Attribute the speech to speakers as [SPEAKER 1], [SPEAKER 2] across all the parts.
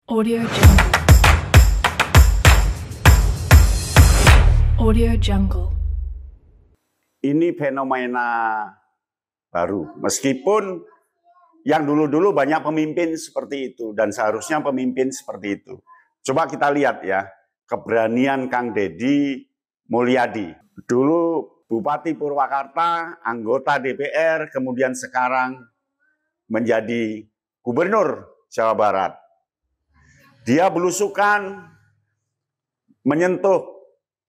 [SPEAKER 1] Audio Jungle. Audio Jungle.
[SPEAKER 2] Ini fenomena baru. Meskipun yang dulu-dulu banyak pemimpin seperti itu dan seharusnya pemimpin seperti itu. Coba kita lihat ya, keberanian Kang Deddy Mulyadi. Dulu Bupati Purwakarta, anggota DPR, kemudian sekarang menjadi Gubernur Jawa Barat. Dia belusukan menyentuh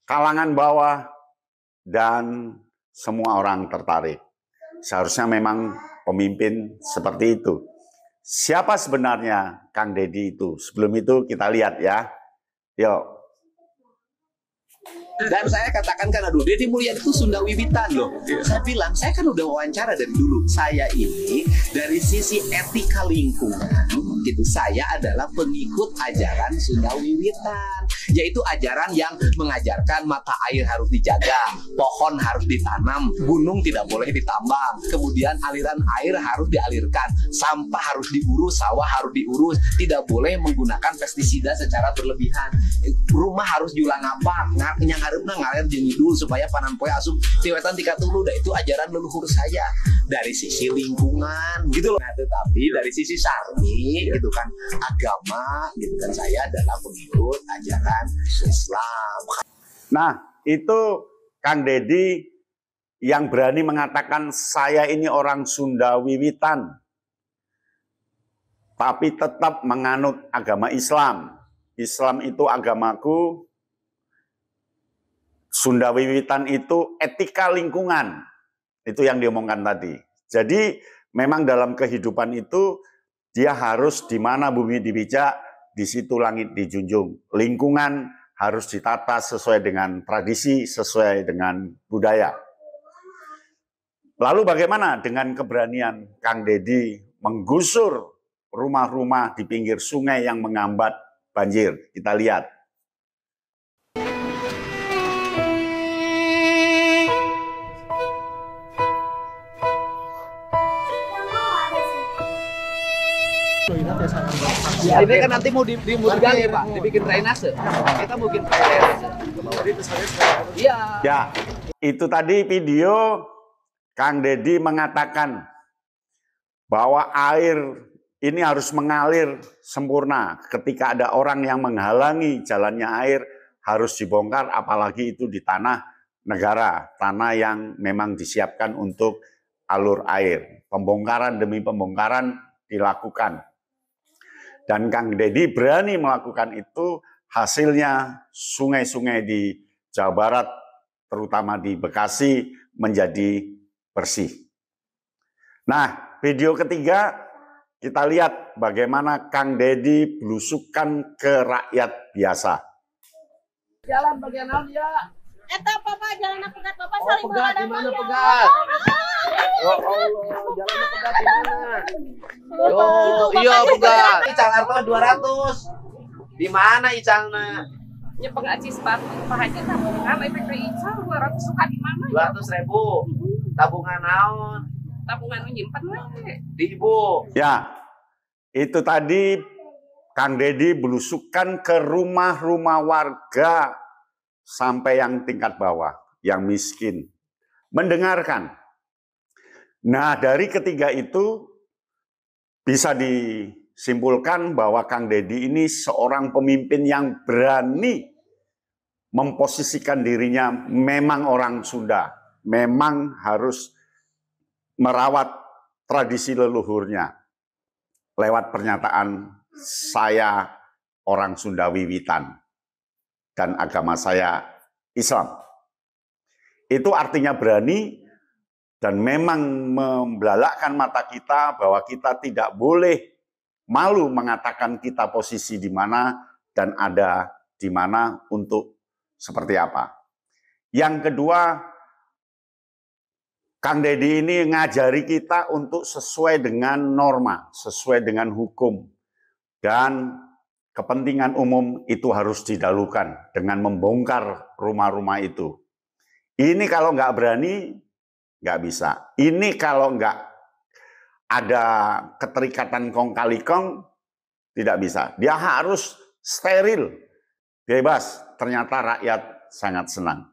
[SPEAKER 2] kalangan bawah dan semua orang tertarik. Seharusnya memang pemimpin seperti itu. Siapa sebenarnya Kang Deddy itu? Sebelum itu kita lihat ya. Yuk.
[SPEAKER 3] Dan saya katakan karena dulu Deddy Mulyadi itu Sunda Wiwitan loh. Saya bilang, saya kan udah wawancara dari dulu. Saya ini dari sisi etika lingkungan, gitu. Saya adalah pengikut ajaran Sunda Wiwitan, yaitu ajaran yang mengajarkan mata air harus dijaga, pohon harus ditanam, gunung tidak boleh ditambang, kemudian aliran air harus dialirkan, sampah harus diurus, sawah harus diurus, tidak boleh menggunakan pestisida secara berlebihan, rumah harus julang apa, yang harapnya ngalir jenidul supaya panan poe asup tiwetan tika tulu. Itu ajaran leluhur saya dari sisi lingkungan gitu loh. Nah, tetapi dari sisi syar'i gitu kan, agama gitu kan, saya adalah pengikut ajaran Islam.
[SPEAKER 2] Nah, itu Kang Deddy yang berani mengatakan saya ini orang Sunda Wiwitan, tapi tetap menganut agama Islam. Islam itu agamaku, Sunda Wiwitan itu etika lingkungan. Itu yang diomongkan tadi. Jadi memang dalam kehidupan itu dia harus di mana bumi dipijak, di situ langit dijunjung. Lingkungan harus ditata sesuai dengan tradisi, sesuai dengan budaya. Lalu bagaimana dengan keberanian Kang Deddy menggusur rumah-rumah di pinggir sungai yang mengambat banjir? Kita lihat.
[SPEAKER 3] Ya, ini kan nanti mau digali Pak, dibikin drainase. Kita mau bikin drainase. Iya.
[SPEAKER 2] Ya, itu tadi video Kang Deddy mengatakan bahwa air ini harus mengalir sempurna. Ketika ada orang yang menghalangi jalannya air, harus dibongkar, apalagi itu di tanah negara, tanah yang memang disiapkan untuk alur air. Pembongkaran demi pembongkaran dilakukan. Dan Kang Deddy berani melakukan itu, hasilnya sungai-sungai di Jawa Barat, terutama di Bekasi, menjadi bersih. Nah, video ketiga, kita lihat bagaimana Kang Deddy belusukan ke rakyat biasa.
[SPEAKER 3] Jalan bagian naon ya?
[SPEAKER 4] Eta papa jalan pegat papa
[SPEAKER 3] Oh,
[SPEAKER 4] saling
[SPEAKER 3] pegat di mana
[SPEAKER 4] ya.
[SPEAKER 3] pegat? Ya Allah, jalan pegat di mana? Oh, iya pegat. Icang artos 200. Di mana icangna?
[SPEAKER 5] Ya pengaji sepatu pahaja tabungan efek icang 200 suka di mana?
[SPEAKER 3] 200.000. Tabungan naon?
[SPEAKER 5] Tabungan nyimpen we.
[SPEAKER 3] Di ibu.
[SPEAKER 2] Ya, itu tadi Kang Deddy belusukan ke rumah-rumah warga sampai yang tingkat bawah, yang miskin. Mendengarkan. Nah, dari ketiga itu bisa disimpulkan bahwa Kang Deddy ini seorang pemimpin yang berani memposisikan dirinya memang orang Sunda, memang harus merawat tradisi leluhurnya lewat pernyataan saya orang Sunda Wiwitan dan agama saya Islam. Itu artinya berani dan memang membelalakkan mata kita bahwa kita tidak boleh malu mengatakan kita posisi di mana dan ada di mana untuk seperti apa. Yang kedua, Kang Deddy ini ngajari kita untuk sesuai dengan norma, sesuai dengan hukum, dan kepentingan umum itu harus didahulukan dengan membongkar rumah-rumah itu. Ini kalau nggak berani, nggak bisa. Ini kalau nggak ada keterikatan kong kali kong, Tidak bisa. Dia harus steril, bebas. Ternyata rakyat sangat senang.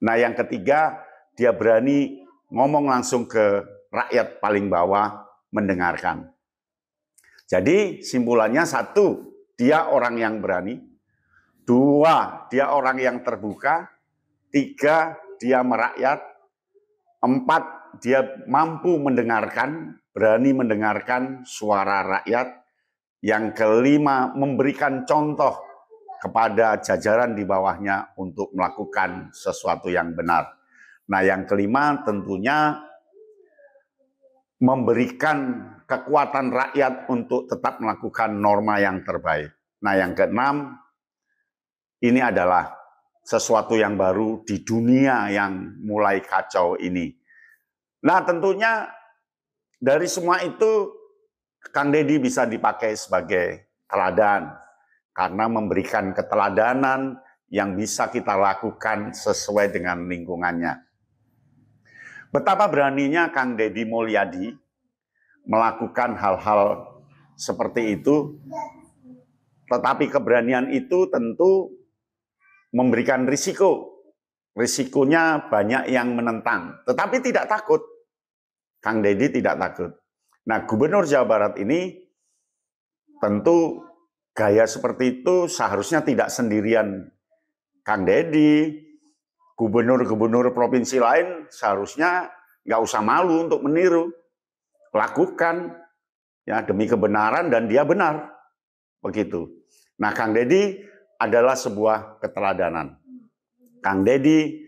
[SPEAKER 2] Nah, yang ketiga, dia berani ngomong langsung ke rakyat paling bawah, mendengarkan. Jadi simpulannya, satu, dia orang yang berani. Dua, dia orang yang terbuka. Tiga, dia merakyat. Empat, dia mampu mendengarkan, berani mendengarkan suara rakyat. Yang kelima, memberikan contoh kepada jajaran di bawahnya untuk melakukan sesuatu yang benar. Nah, yang kelima tentunya memberikan kekuatan rakyat untuk tetap melakukan norma yang terbaik. Nah, yang keenam, ini adalah sesuatu yang baru di dunia yang mulai kacau ini. Nah, tentunya dari semua itu, Kang Deddy bisa dipakai sebagai teladan, karena memberikan keteladanan yang bisa kita lakukan sesuai dengan lingkungannya. Betapa beraninya Kang Deddy Mulyadi melakukan hal-hal seperti itu, tetapi keberanian itu tentu memberikan risiko. Risikonya banyak yang menentang, tetapi tidak takut. Kang Deddy tidak takut. Nah, Gubernur Jawa Barat ini tentu gaya seperti itu seharusnya tidak sendirian Kang Deddy. Gubernur-gubernur provinsi lain seharusnya nggak usah malu untuk meniru. Lakukan ya demi kebenaran dan dia benar. Begitu. Nah, Kang Deddy adalah sebuah keteladanan. Kang Deddy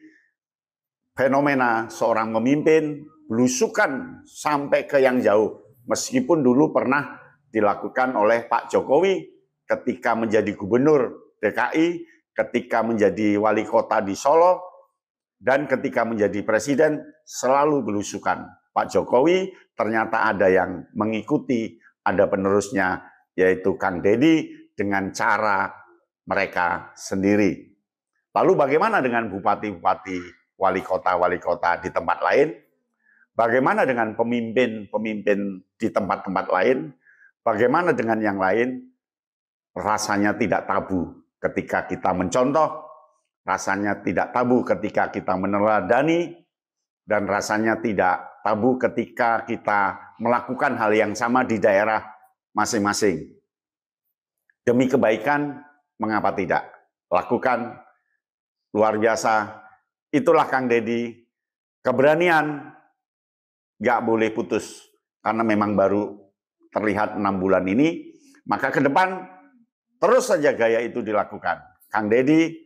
[SPEAKER 2] fenomena seorang pemimpin belusukan sampai ke yang jauh. Meskipun dulu pernah dilakukan oleh Pak Jokowi ketika menjadi gubernur DKI, ketika menjadi wali kota di Solo, dan ketika menjadi presiden selalu belusukan. Pak Jokowi ternyata ada yang mengikuti, ada penerusnya, yaitu Kang Deddy dengan cara mereka sendiri. Lalu bagaimana dengan bupati-bupati, wali kota di tempat lain? Bagaimana dengan pemimpin-pemimpin di tempat-tempat lain? Bagaimana dengan yang lain? Rasanya tidak tabu ketika kita mencontoh, rasanya tidak tabu ketika kita meneladani, dan rasanya tidak tabu ketika kita melakukan hal yang sama di daerah masing-masing. Demi kebaikan, mengapa tidak? Lakukan, luar biasa. Itulah Kang Deddy, keberanian, nggak boleh putus, karena memang baru terlihat 6 bulan ini, maka ke depan terus saja gaya itu dilakukan. Kang Deddy,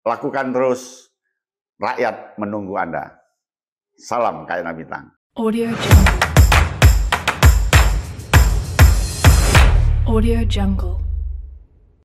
[SPEAKER 2] lakukan terus, rakyat menunggu Anda. Salam KNA Bintang.
[SPEAKER 1] Audio Jungle. Audio Jungle.